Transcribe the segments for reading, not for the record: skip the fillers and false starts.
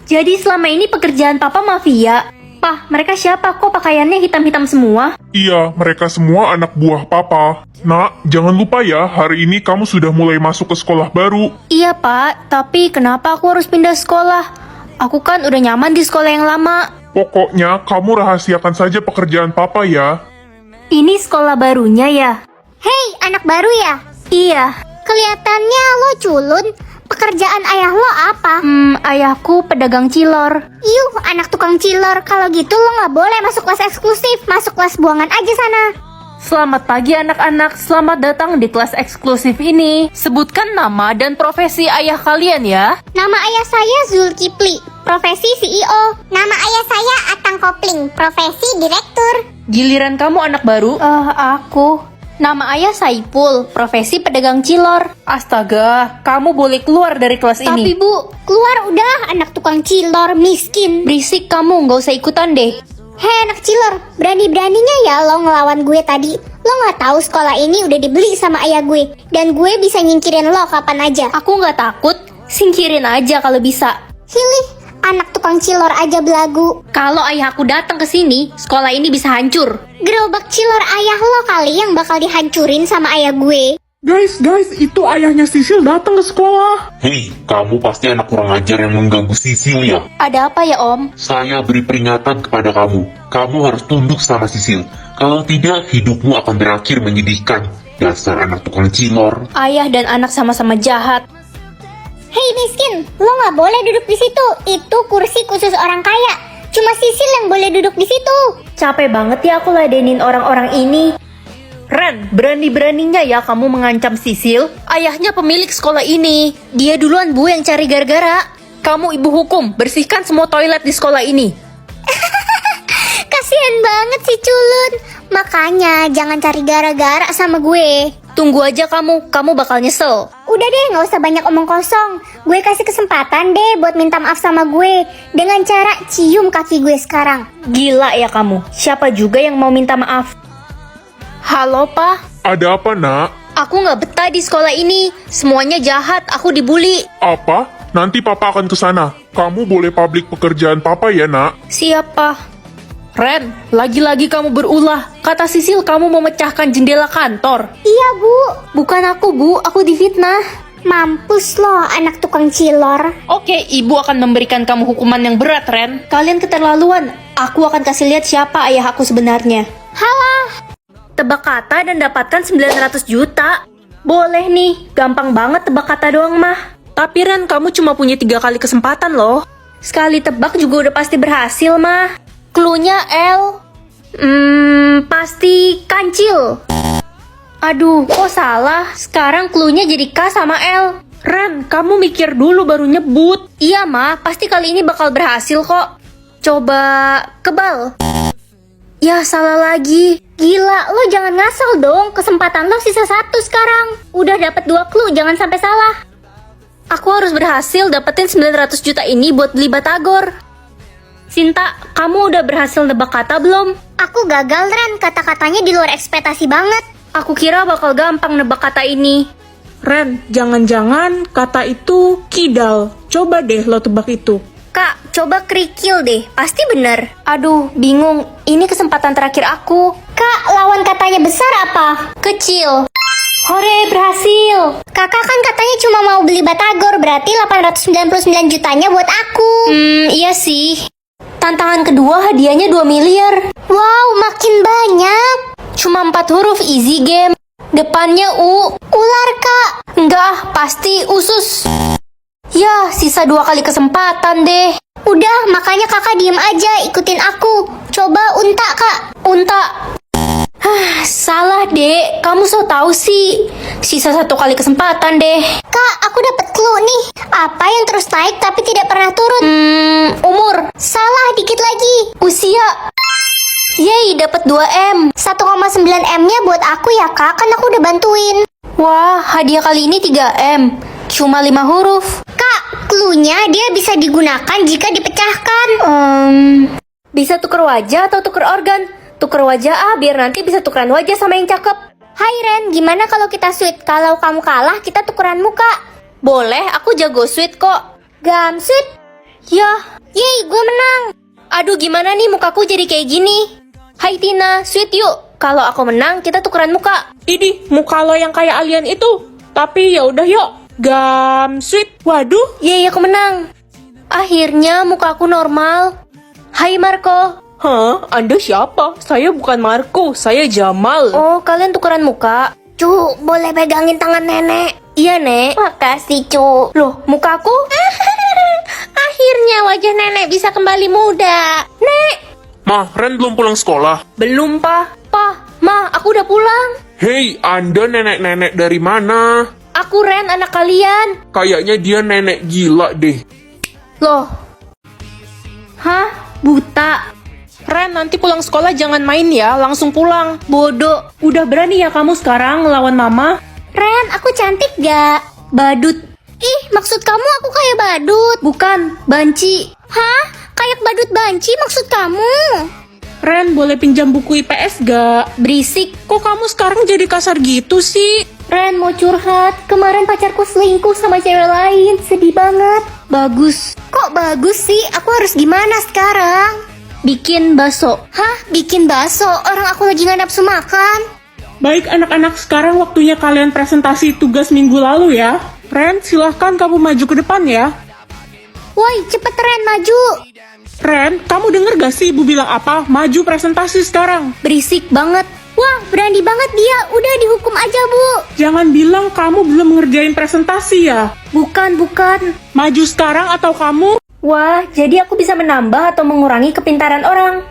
Jadi selama ini pekerjaan papa mafia? Pah, mereka siapa kok pakaiannya hitam-hitam semua? Iya, mereka semua anak buah papa. Nak, jangan lupa ya, hari ini kamu sudah mulai masuk ke sekolah baru. Iya pak, tapi kenapa aku harus pindah sekolah? Aku kan udah nyaman di sekolah yang lama. Pokoknya, kamu rahasiakan saja pekerjaan papa ya. Ini sekolah barunya ya? Hei, anak baru ya? Iya. Kelihatannya lo culun. Pekerjaan ayah lo apa? Ayahku pedagang cilor. Yuh, anak tukang cilor. Kalau gitu lo nggak boleh masuk kelas eksklusif. Masuk kelas buangan aja sana. Selamat pagi anak-anak, selamat datang di kelas eksklusif ini. Sebutkan nama dan profesi ayah kalian ya. Nama ayah saya Zulkifli, profesi CEO. Nama ayah saya Atang Kopling, profesi direktur. Giliran kamu anak baru? Aku. Nama ayah Saipul, profesi pedagang cilor. Astaga, kamu boleh keluar dari kelas ini. Tapi bu, keluar udah, anak tukang cilor miskin. Berisik kamu, nggak usah ikutan deh. Hei anak cilor, berani-beraninya ya lo ngelawan gue tadi. Lo nggak tahu sekolah ini udah dibeli sama ayah gue. Dan gue bisa nyingkirin lo kapan aja. Aku nggak takut, singkirin aja kalau bisa. Hilih, anak tukang cilor aja belagu. Kalau ayah aku datang ke sini, sekolah ini bisa hancur. Gerobak cilor ayah lo kali yang bakal dihancurin sama ayah gue. Guys, itu ayahnya Sisil datang ke sekolah. Hei, kamu pasti anak kurang ajar yang mengganggu Sisil ya? Ada apa ya om? Saya beri peringatan kepada kamu. Kamu harus tunduk sama Sisil. Kalau tidak, hidupmu akan berakhir menyedihkan. Dasar anak tukang cilor. Ayah dan anak sama-sama jahat. Hei miskin, lo nggak boleh duduk di situ. Itu kursi khusus orang kaya. Cuma Sisil yang boleh duduk di situ. Capek banget ya aku ladenin orang-orang ini. Ren, berani-beraninya ya kamu mengancam Sisil? Ayahnya pemilik sekolah ini. Dia duluan bu yang cari gara-gara. Kamu ibu hukum, bersihkan semua toilet di sekolah ini. Kasian banget si culun. Makanya jangan cari gara-gara sama gue. Tunggu aja kamu bakal nyesel. Udah deh, nggak usah banyak omong kosong. Gue kasih kesempatan deh buat minta maaf sama gue. Dengan cara cium kaki gue sekarang. Gila ya kamu, siapa juga yang mau minta maaf? Halo pak, Ada apa, nak? aku nggak betah di sekolah ini. Semuanya jahat, aku dibully. Apa? Nanti papa akan ke sana. Kamu boleh publik pekerjaan papa ya, nak? Siapa? Ren, lagi-lagi kamu berulah. Kata Sisil kamu mau mecahkan jendela kantor. Iya bu. Bukan aku bu, aku difitnah. Mampus lo anak tukang cilor. Oke, ibu akan memberikan kamu hukuman yang berat, Ren. Kalian keterlaluan. Aku akan kasih lihat siapa ayah aku sebenarnya. Halah. Tebak kata dan dapatkan 900 juta. Boleh nih, gampang banget tebak kata doang mah. Tapi Ren, kamu cuma punya 3 kali kesempatan loh. Sekali tebak juga udah pasti berhasil mah. Cluenya L. Pasti kancil. Aduh, kok salah? Sekarang cluenya jadi K sama L. Ren, kamu mikir dulu baru nyebut. Iya mah, pasti kali ini bakal berhasil kok. Coba kebal. Ya salah lagi. Gila, lo jangan ngasal dong. Kesempatan lo sisa 1 sekarang. Udah dapet 2 clue, jangan sampai salah. Aku harus berhasil dapetin 900 juta ini buat beli batagor. Sinta, kamu udah berhasil nebak kata belum? Aku gagal, Ren. Kata-katanya di luar ekspektasi banget. Aku kira bakal gampang nebak kata ini. Ren, jangan-jangan kata itu kidal. Coba deh lo tebak itu. Kak, coba kerikil deh, pasti bener. Aduh, bingung. Ini kesempatan terakhir aku. Kak, lawan katanya besar apa? Kecil. Hore, berhasil. Kakak kan katanya cuma mau beli batagor, berarti 899 jutanya buat aku. Iya sih. Tantangan kedua hadiahnya 2 miliar. Wow, makin banyak. Cuma 4 huruf, easy game. Depannya U. Ular, Kak. Enggak, pasti usus. Ya, sisa 2 kali kesempatan deh. Udah, makanya kakak diem aja, ikutin aku. Coba unta, Kak. Unta. Salah dek, kamu so tahu sih. Sisa 1 kali kesempatan deh. Kak, aku dapet clue nih. Apa yang terus naik tapi tidak pernah turun? Umur. Salah, dikit lagi. Usia. Yeay, dapat 2M. 1,9 M-nya buat aku ya, Kak. Kan aku udah bantuin. Wah, hadiah kali ini 3M. Cuma 5 huruf. Kak, clue-nya dia bisa digunakan jika dipecahkan. Bisa tuker wajah atau tuker organ? Tuker wajah biar nanti bisa tukeran wajah sama yang cakep. Hai Ren, gimana kalau kita sweet? Kalau kamu kalah, kita tukeran muka. Boleh, aku jago sweet kok. Gamsweet? Yah, Yeay, gue menang. aduh gimana nih mukaku jadi kayak gini? Hai Tina, sweet yuk. Kalau aku menang, kita tukeran muka. Idih, muka lo yang kayak alien itu. Tapi ya udah yuk. Gam sweet. Waduh. Yeay, aku menang. Akhirnya mukaku normal. Hai Marco. Hah? Anda siapa? Saya bukan Marco, saya Jamal. Oh, kalian tukeran muka? Cu, boleh pegangin tangan nenek? Iya, Nek. Makasih, Cu. Loh, mukaku? Akhirnya wajah nenek bisa kembali muda. Nek, Ma, Ren belum pulang sekolah. belum, Pa. Pa, Ma, aku udah pulang. Hei, Anda nenek-nenek dari mana? Aku Ren, anak kalian. Kayaknya dia nenek gila deh. Loh. Hah? Buta. Ren, nanti pulang sekolah jangan main ya, langsung pulang. Bodoh. Udah berani ya kamu sekarang ngelawan mama? Ren, aku cantik gak? Badut. Ih, maksud kamu aku kayak badut? Bukan, banci. Hah? Kayak badut banci maksud kamu? Ren, boleh pinjam buku IPS gak? Berisik. Kok kamu sekarang jadi kasar gitu sih? Ren mau curhat. Kemarin pacarku selingkuh sama cewek lain. Sedih banget. Bagus. Kok bagus sih? Aku harus gimana sekarang? Bikin bakso. Hah? Bikin bakso? Orang aku lagi gak nafsu makan. Baik anak-anak, sekarang waktunya kalian presentasi tugas minggu lalu ya. Ren, silahkan kamu maju ke depan ya. Woi, cepet Ren, maju. Ren, kamu denger gak sih ibu bilang apa? Maju presentasi sekarang. Berisik banget. Wah, berani banget dia. Udah dihukum aja, Bu. Jangan bilang kamu belum ngerjain presentasi ya. Bukan. Maju sekarang atau kamu... Wah, jadi aku bisa menambah atau mengurangi kepintaran orang.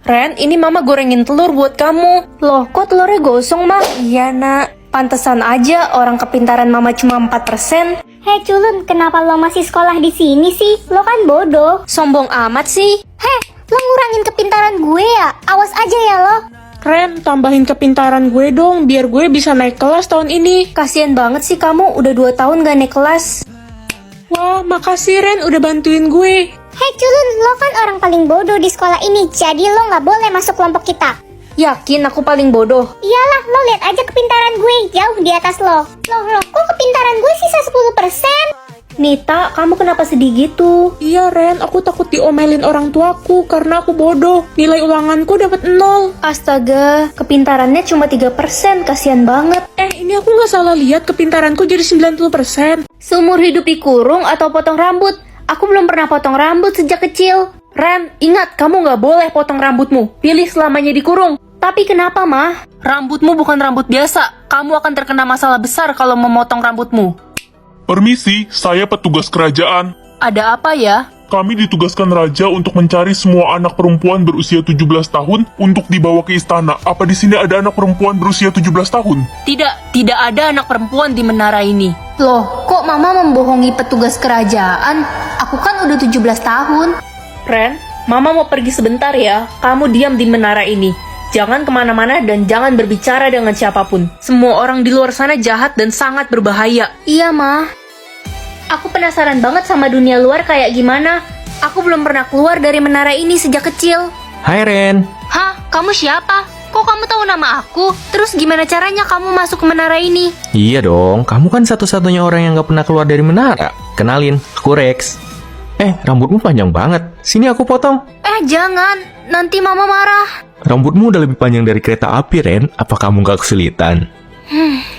Ren, ini mama gorengin telur buat kamu. Loh, kok telurnya gosong, Ma? Iya, Nak. Pantesan aja orang kepintaran mama cuma 4%. Hei culun, kenapa lo masih sekolah di sini sih? Lo kan bodoh. Sombong amat sih. Heh, lo ngurangin kepintaran gue ya? Awas aja ya lo. Ren, tambahin kepintaran gue dong, biar gue bisa naik kelas tahun ini. Kasian banget sih kamu, udah 2 tahun gak naik kelas. Wah, makasih Ren udah bantuin gue. Hei culun, lo kan orang paling bodoh di sekolah ini, jadi lo gak boleh masuk kelompok kita. Yakin aku paling bodoh? Iyalah, lo lihat aja kepintaran gue jauh di atas lo. Loh, kok kepintaran gue sisa 10%? Nita, kamu kenapa sedih gitu? Iya Ren, aku takut diomelin orang tuaku karena aku bodoh. Nilai ulanganku dapat 0. Astaga, kepintarannya cuma 3%, kasihan banget. Ini aku nggak salah lihat kepintaranku jadi 90%. Seumur hidup dikurung atau potong rambut? Aku belum pernah potong rambut sejak kecil. Ren, ingat kamu nggak boleh potong rambutmu. Pilih selamanya dikurung. Tapi kenapa, Mah? Rambutmu bukan rambut biasa. Kamu akan terkena masalah besar kalau memotong rambutmu. Permisi, saya petugas kerajaan. Ada apa ya? Kami ditugaskan raja untuk mencari semua anak perempuan berusia 17 tahun untuk dibawa ke istana. Apa di sini ada anak perempuan berusia 17 tahun? Tidak ada anak perempuan di menara ini. Loh, kok Mama membohongi petugas kerajaan? Aku kan udah 17 tahun. Ren, Mama mau pergi sebentar ya. Kamu diam di menara ini. Jangan kemana-mana dan jangan berbicara dengan siapapun. Semua orang di luar sana jahat dan sangat berbahaya. Iya, Mah. Aku penasaran banget sama dunia luar kayak gimana. Aku belum pernah keluar dari menara ini sejak kecil. Hai Ren, Hah? Kamu siapa? Kok kamu tahu nama aku? Terus gimana caranya kamu masuk ke menara ini? iya dong, kamu kan satu-satunya orang yang gak pernah keluar dari menara. Kenalin, aku Rex. Rambutmu panjang banget. Sini aku potong. Jangan. Nanti Mama marah. Rambutmu udah lebih panjang dari kereta api, Ren. Apa kamu gak kesulitan?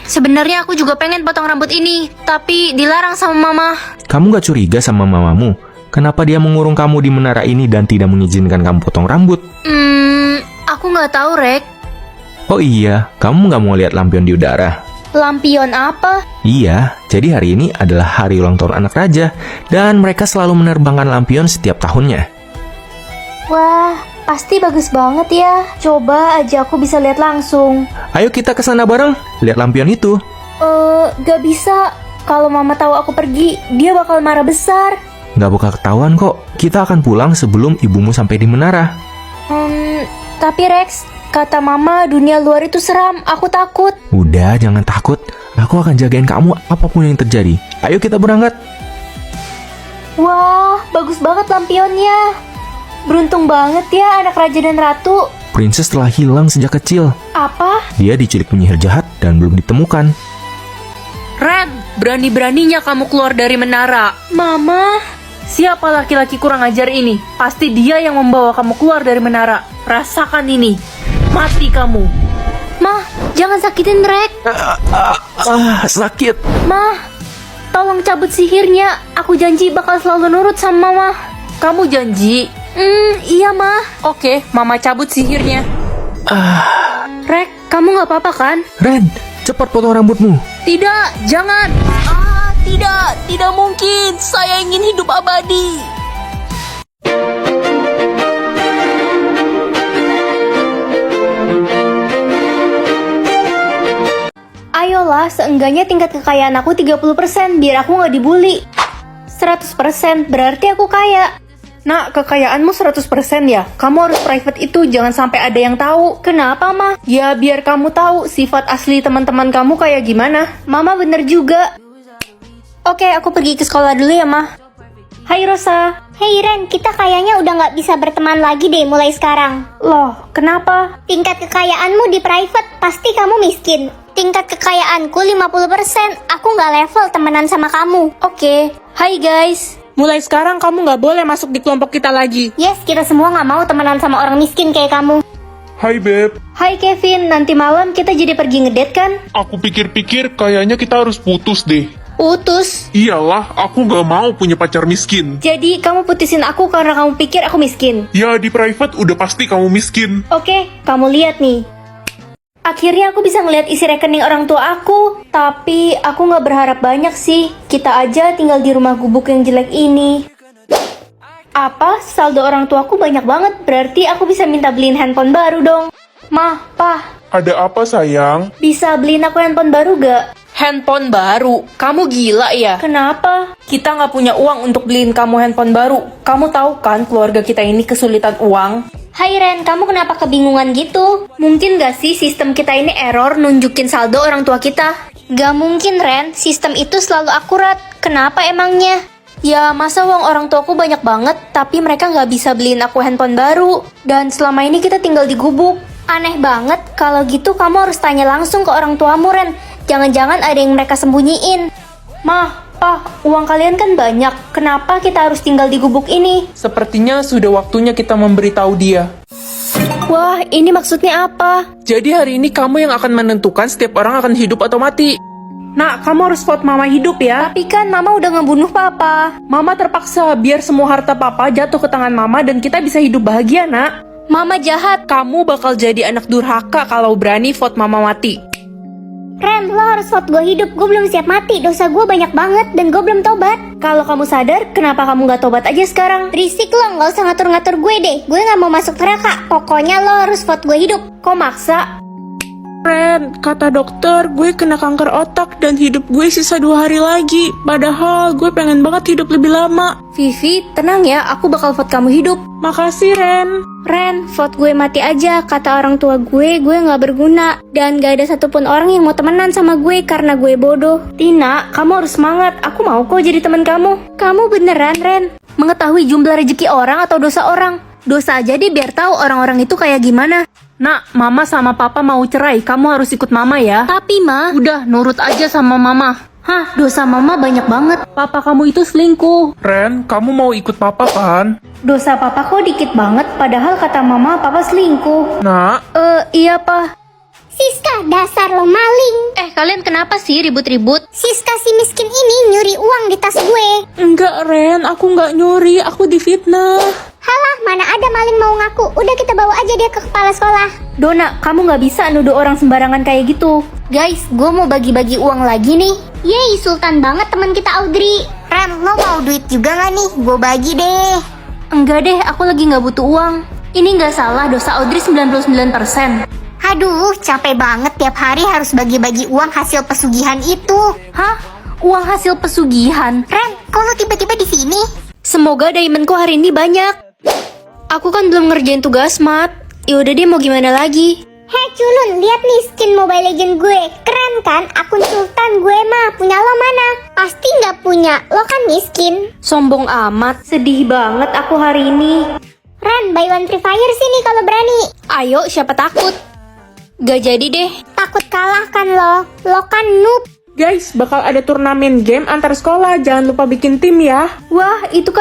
Sebenarnya aku juga pengen potong rambut ini, tapi dilarang sama Mama. Kamu gak curiga sama mamamu? Kenapa dia mengurung kamu di menara ini dan tidak mengizinkan kamu potong rambut? Aku nggak tahu, Rek. Oh iya, kamu gak mau lihat lampion di udara? Lampion apa? Iya, jadi hari ini adalah hari ulang tahun anak raja, dan mereka selalu menerbangkan lampion setiap tahunnya. Wah, pasti bagus banget ya. Coba aja aku bisa lihat langsung. Ayo kita ke sana bareng, lihat lampion itu. Gak bisa. Kalau Mama tahu aku pergi, dia bakal marah besar. Gak bakal ketahuan kok, kita akan pulang sebelum ibumu sampai di menara. Tapi Rex, kata Mama dunia luar itu seram. Aku takut. Udah, jangan takut. Aku akan jagain kamu apapun yang terjadi. Ayo kita berangkat. Wah, bagus banget lampionnya. Beruntung banget ya anak raja dan ratu. Princess telah hilang sejak kecil. Apa? Dia diculik penyihir jahat dan belum ditemukan. Ren, berani-beraninya kamu keluar dari menara. Mama, Siapa laki-laki kurang ajar ini? Pasti dia yang membawa kamu keluar dari menara. Rasakan ini. Mati kamu. Mah, jangan sakitin Rek. Sakit. Mah, tolong cabut sihirnya. Aku janji bakal selalu nurut sama Mama. Kamu janji? Iya Mah. Oke, Mama cabut sihirnya. Rek, kamu nggak apa-apa kan? Ren, cepat potong rambutmu. Tidak, jangan. Tidak mungkin. Saya ingin hidup abadi. Ayolah, seenggaknya tingkat kekayaan aku 30% biar aku nggak dibully. 100% berarti aku kaya. Nak, kekayaanmu 100% ya? Kamu harus private itu, jangan sampai ada yang tahu. Kenapa, Mah? Ya, biar kamu tahu sifat asli teman-teman kamu kayak gimana. Mama bener juga. Oke, aku pergi ke sekolah dulu ya, Mah. Hai, Rosa. Hei Ren, kita kayaknya udah nggak bisa berteman lagi deh mulai sekarang. Loh, kenapa? Tingkat kekayaanmu di private, pasti kamu miskin. Tingkat kekayaanku 50%, aku nggak level temenan sama kamu. Oke. Hai, guys. Mulai sekarang kamu nggak boleh masuk di kelompok kita lagi. Yes, kita semua nggak mau temenan sama orang miskin kayak kamu. Hai Beb, Hai, Kevin. Nanti malam kita jadi pergi ngedate kan? aku pikir-pikir kayaknya kita harus putus deh. Putus. Iyalah, aku nggak mau punya pacar miskin. Jadi, kamu putusin aku karena kamu pikir aku miskin. Ya di private udah pasti kamu miskin. Oke, kamu lihat nih. Akhirnya aku bisa ngeliat isi rekening orang tua aku. Tapi aku nggak berharap banyak sih. Kita aja tinggal di rumah gubuk yang jelek ini. Apa? Saldo orang tuaku banyak banget. Berarti aku bisa minta beliin handphone baru dong. Mah, Pah, Ada apa sayang? bisa beliin aku handphone baru gak? Handphone baru? Kamu gila ya? Kenapa? Kita nggak punya uang untuk beliin kamu handphone baru. Kamu tahu kan keluarga kita ini kesulitan uang? Hai Ren, kamu kenapa kebingungan gitu? Mungkin gak sih sistem kita ini error nunjukin saldo orang tua kita? Gak mungkin Ren, sistem itu selalu akurat. Kenapa emangnya? Ya, masa uang orang tuaku banyak banget, tapi mereka nggak bisa beliin aku handphone baru. Dan selama ini kita tinggal di gubuk. Aneh banget, kalau gitu kamu harus tanya langsung ke orang tuamu, Ren. Jangan-jangan ada yang mereka sembunyiin. Mah, Pah, uang kalian kan banyak. Kenapa kita harus tinggal di gubuk ini? Sepertinya sudah waktunya kita memberitahu dia. Wah, ini maksudnya apa? Jadi hari ini kamu yang akan menentukan setiap orang akan hidup atau mati. Nak, kamu harus vote Mama hidup ya. Tapi kan Mama udah ngebunuh Papa. Mama terpaksa biar semua harta Papa jatuh ke tangan Mama dan kita bisa hidup bahagia, Nak. Mama jahat. Kamu bakal jadi anak durhaka kalau berani vote Mama mati. Ren, lo harus vote gue hidup, gue belum siap mati. Dosa gue banyak banget dan gue belum tobat. Kalau kamu sadar, kenapa kamu nggak tobat aja sekarang? Berisik lo, gak usah ngatur-ngatur gue deh. Gue gak mau masuk neraka. Pokoknya lo harus vote gue hidup. Kok maksa? Ren, kata dokter, gue kena kanker otak dan hidup gue sisa 2 hari lagi. Padahal gue pengen banget hidup lebih lama. Vivi, tenang ya, aku bakal vote kamu hidup. Makasih, Ren. Ren, vote gue mati aja. Kata orang tua gue nggak berguna. Dan gak ada satupun orang yang mau temenan sama gue karena gue bodoh. Tina, kamu harus semangat. Aku mau kok jadi teman kamu. Kamu beneran, Ren. Mengetahui jumlah rezeki orang atau dosa orang. Dosa aja deh biar tahu orang-orang itu kayak gimana. Nak, Mama sama Papa mau cerai. Kamu harus ikut Mama ya. Tapi, Ma, udah nurut aja sama Mama. Hah, dosa Mama banyak banget. Papa kamu itu selingkuh. Ren, kamu mau ikut papa kan? Dosa Papa kok dikit banget, padahal kata Mama Papa selingkuh. Nak, Iya, Pa. Siska, dasar lo maling. Kalian kenapa sih ribut-ribut? Siska si miskin ini nyuri uang di tas gue. Enggak, Ren. Aku nggak nyuri. Aku difitnah. Halah, mana ada maling mau ngaku. Udah kita bawa aja dia ke kepala sekolah. Dona, kamu nggak bisa nuduh orang sembarangan kayak gitu. Guys, gue mau bagi-bagi uang lagi nih. Yeay, sultan banget teman kita Audrey. Ren, lo mau duit juga gak nih? Gue bagi deh. Enggak deh, aku lagi nggak butuh uang. Ini nggak salah, dosa Audrey 99%. Aduh, capek banget tiap hari harus bagi-bagi uang hasil pesugihan itu. Hah? Uang hasil pesugihan? Ren, kok lo tiba-tiba di sini? Semoga diamondku hari ini banyak. Aku kan belum ngerjain tugas, Mat. Yaudah deh, mau gimana lagi? Hei culun, lihat nih skin Mobile Legend gue. Keren kan? Akun sultan gue mah. Punya lo mana? Pasti nggak punya. Lo kan miskin. Sombong amat, sedih banget aku hari ini. Ren, buy one free fire sini kalau berani. Ayo, siapa takut? Gak jadi deh. Takut kalah kan lo? Lo kan noob. Guys, bakal ada turnamen game antar sekolah. Jangan lupa bikin tim ya. Wah, itu kan